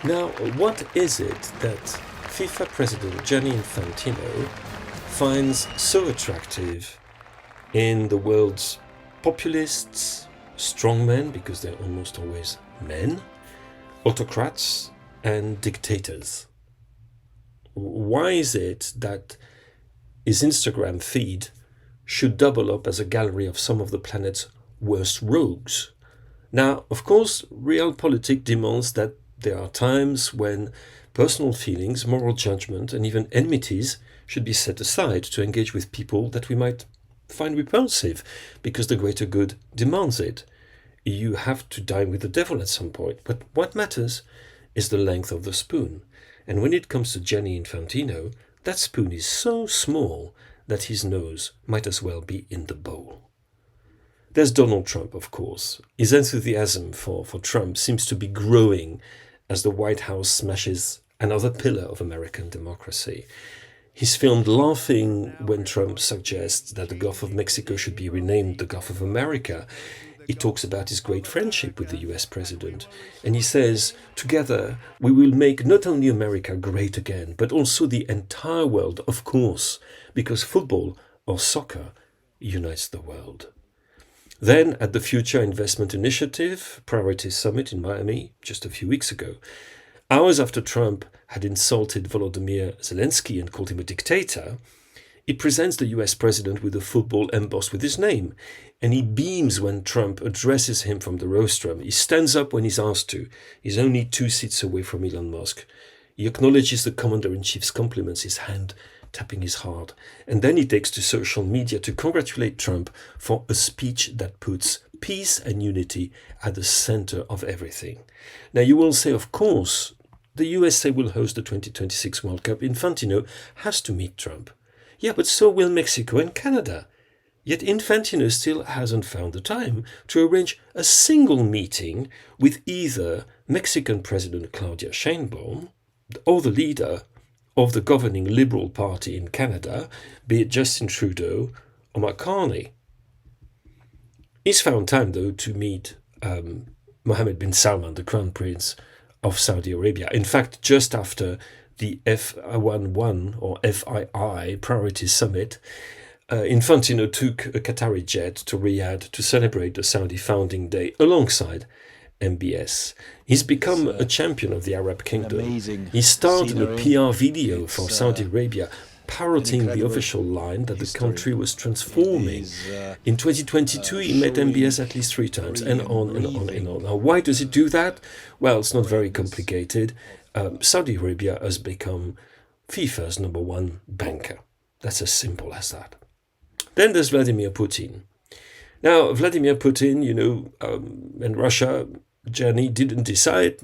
Now, what is it that FIFA President Gianni Infantino finds so attractive in the world's populists, strongmen, because they're almost always men, autocrats, and dictators? Why is it that his Instagram feed should double up as a gallery of some of the planet's worst rogues? Now, of course, realpolitik demands that there are times when personal feelings, moral judgment, and even enmities should be set aside to engage with people that we might find repulsive, because the greater good demands it. You have to dine with the devil at some point, but what matters is the length of the spoon. And when it comes to Gianni Infantino, that spoon is so small that his nose might as well be in the bowl. There's Donald Trump, of course. His enthusiasm for Trump seems to be growing as the White House smashes another pillar of American democracy. He's filmed laughing when Trump suggests that the Gulf of Mexico should be renamed the Gulf of America. He talks about his great friendship with the US president. And he says, together, we will make not only America great again, but also the entire world, of course, because football or soccer unites the world. Then, at the Future Investment Initiative Priorities Summit in Miami just a few weeks ago, hours after Trump had insulted Volodymyr Zelensky and called him a dictator, he presents the US president with a football embossed with his name, and he beams when Trump addresses him from the rostrum. He stands up when he's asked to. He's only 2 seats away from Elon Musk. He acknowledges the commander-in-chief's compliments, his hand tapping his heart. And then he takes to social media to congratulate Trump for a speech that puts peace and unity at the center of everything. Now you will say, of course, the USA will host the 2026 World Cup. Infantino has to meet Trump. Yeah, but so will Mexico and Canada. Yet Infantino still hasn't found the time to arrange a single meeting with either Mexican President Claudia Sheinbaum or the leader of the governing Liberal Party in Canada, be it Justin Trudeau or Mark Carney. He's found time, though, to meet Mohammed bin Salman, the Crown Prince of Saudi Arabia. In fact, just after the F11 or FII Priorities Summit, Infantino took a Qatari jet to Riyadh to celebrate the Saudi founding day alongside MBS. He's become a champion of the Arab Kingdom. He starred in a PR video for Saudi Arabia, parroting the official line that the country was transforming. In 2022, he met MBS at least 3 times, and on and on and on. Now, why does he do that? Well, it's not very complicated. Saudi Arabia has become FIFA's #1 banker. That's as simple as that. Then there's Vladimir Putin. Now, Vladimir Putin, and Russia, Gianni didn't decide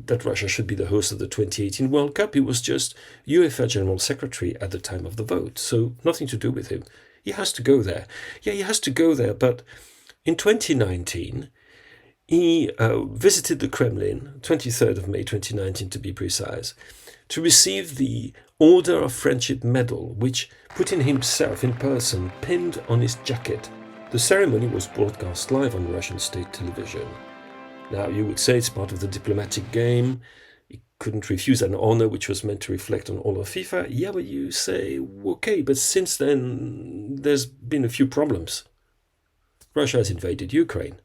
that Russia should be the host of the 2018 World Cup. He was just UEFA General Secretary at the time of the vote, so nothing to do with him. He has to go there. Yeah, he has to go there, but in 2019, he visited the Kremlin, 23rd of May 2019 to be precise, to receive the Order of Friendship Medal, which Putin himself in person pinned on his jacket. The ceremony was broadcast live on Russian state television. Now, you would say it's part of the diplomatic game. He couldn't refuse an honor which was meant to reflect on all of FIFA. Yeah, but you say, okay, but since then, there's been a few problems. Russia has invaded Ukraine,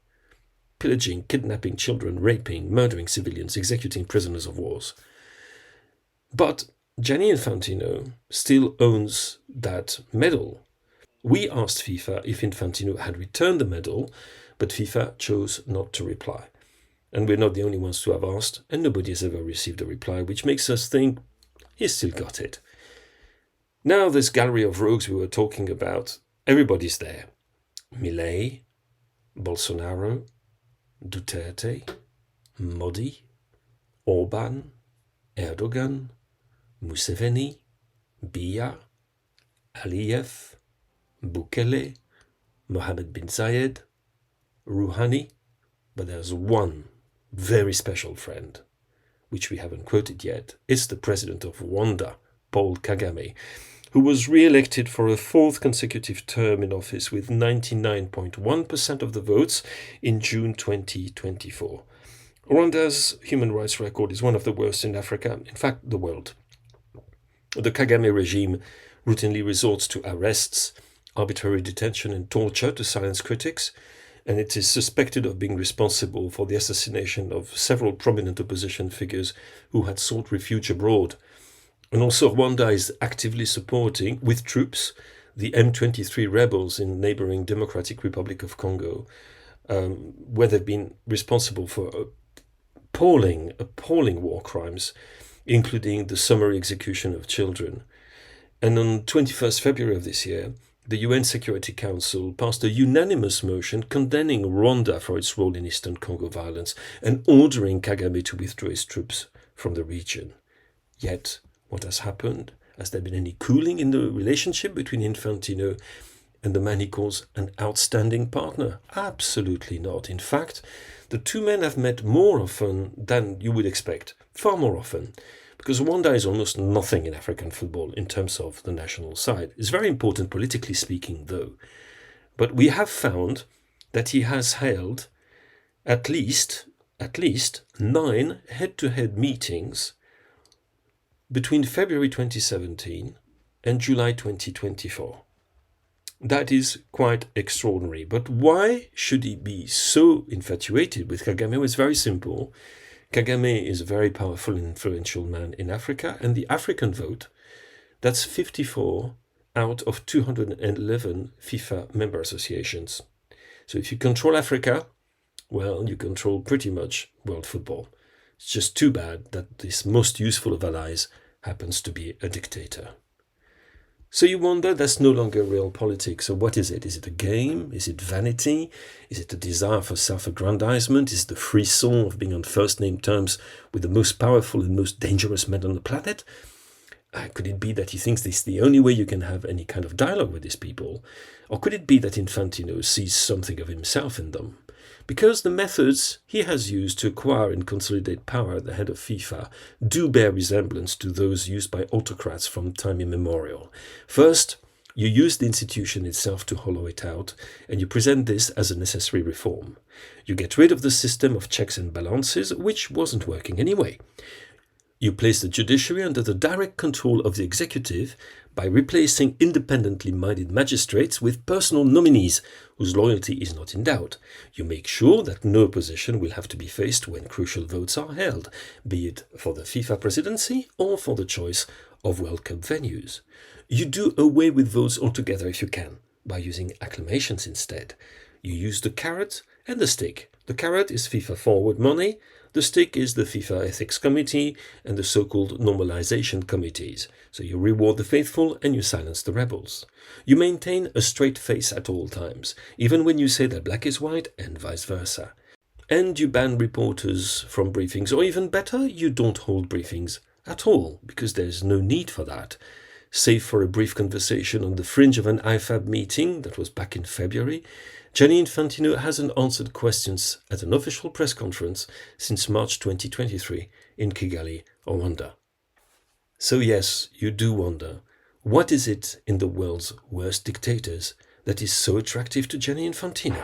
pillaging, kidnapping children, raping, murdering civilians, executing prisoners of war. But Gianni Infantino still owns that medal. We asked FIFA if Infantino had returned the medal, but FIFA chose not to reply. And we're not the only ones to have asked, and nobody has ever received a reply, which makes us think he's still got it. Now, this gallery of rogues we were talking about, everybody's there. Milei, Bolsonaro, Duterte, Modi, Orban, Erdogan, Museveni, Biya, Aliyev, Bukele, Mohammed bin Zayed, Rouhani, but there's one very special friend, which we haven't quoted yet. It's the president of Rwanda, Paul Kagame, who was re-elected for a 4th consecutive term in office with 99.1% of the votes in June 2024. Rwanda's human rights record is one of the worst in Africa, in fact, the world. The Kagame regime routinely resorts to arrests, arbitrary detention, and torture to silence critics, and it is suspected of being responsible for the assassination of several prominent opposition figures who had sought refuge abroad. And also, Rwanda is actively supporting, with troops, the M23 rebels in neighboring Democratic Republic of Congo, where they've been responsible for appalling war crimes, including the summary execution of children. And on 21st February of this year, the UN Security Council passed a unanimous motion condemning Rwanda for its role in Eastern Congo violence and ordering Kagame to withdraw his troops from the region. Yet, what has happened? Has there been any cooling in the relationship between Infantino and the man he calls an outstanding partner? Absolutely not. In fact, the two men have met more often than you would expect, far more often, because Rwanda is almost nothing in African football in terms of the national side. It's very important politically speaking, though. But we have found that he has held at least 9 head-to-head meetings between February 2017 and July 2024. That is quite extraordinary. But why should he be so infatuated with Kagame? It's very simple. Kagame is a very powerful and influential man in Africa, and the African vote, that's 54 out of 211 FIFA member associations. So if you control Africa, well, you control pretty much world football. It's just too bad that this most useful of allies happens to be a dictator. So you wonder, that's no longer real politics. So what is it? Is it a game? Is it vanity? Is it a desire for self-aggrandizement? Is it the frisson of being on first-name terms with the most powerful and most dangerous men on the planet? Could it be that he thinks this is the only way you can have any kind of dialogue with these people? Or could it be that Infantino sees something of himself in them? Because the methods he has used to acquire and consolidate power at the head of FIFA do bear resemblance to those used by autocrats from time immemorial. First, you use the institution itself to hollow it out, and you present this as a necessary reform. You get rid of the system of checks and balances, which wasn't working anyway. You place the judiciary under the direct control of the executive by replacing independently minded magistrates with personal nominees whose loyalty is not in doubt. You make sure that no opposition will have to be faced when crucial votes are held, be it for the FIFA presidency or for the choice of World Cup venues. You do away with votes altogether if you can, by using acclamations instead. You use the carrot and the stick. The carrot is FIFA forward money, the stick is the FIFA Ethics Committee and the so-called normalization committees. So you reward the faithful and you silence the rebels. You maintain a straight face at all times, even when you say that black is white and vice versa. And you ban reporters from briefings, or even better, you don't hold briefings at all, because there's no need for that. Save for a brief conversation on the fringe of an IFAB meeting that was back in February, Gianni Infantino hasn't answered questions at an official press conference since March 2023 in Kigali, Rwanda. So yes, you do wonder, what is it in the world's worst dictators that is so attractive to Gianni Infantino?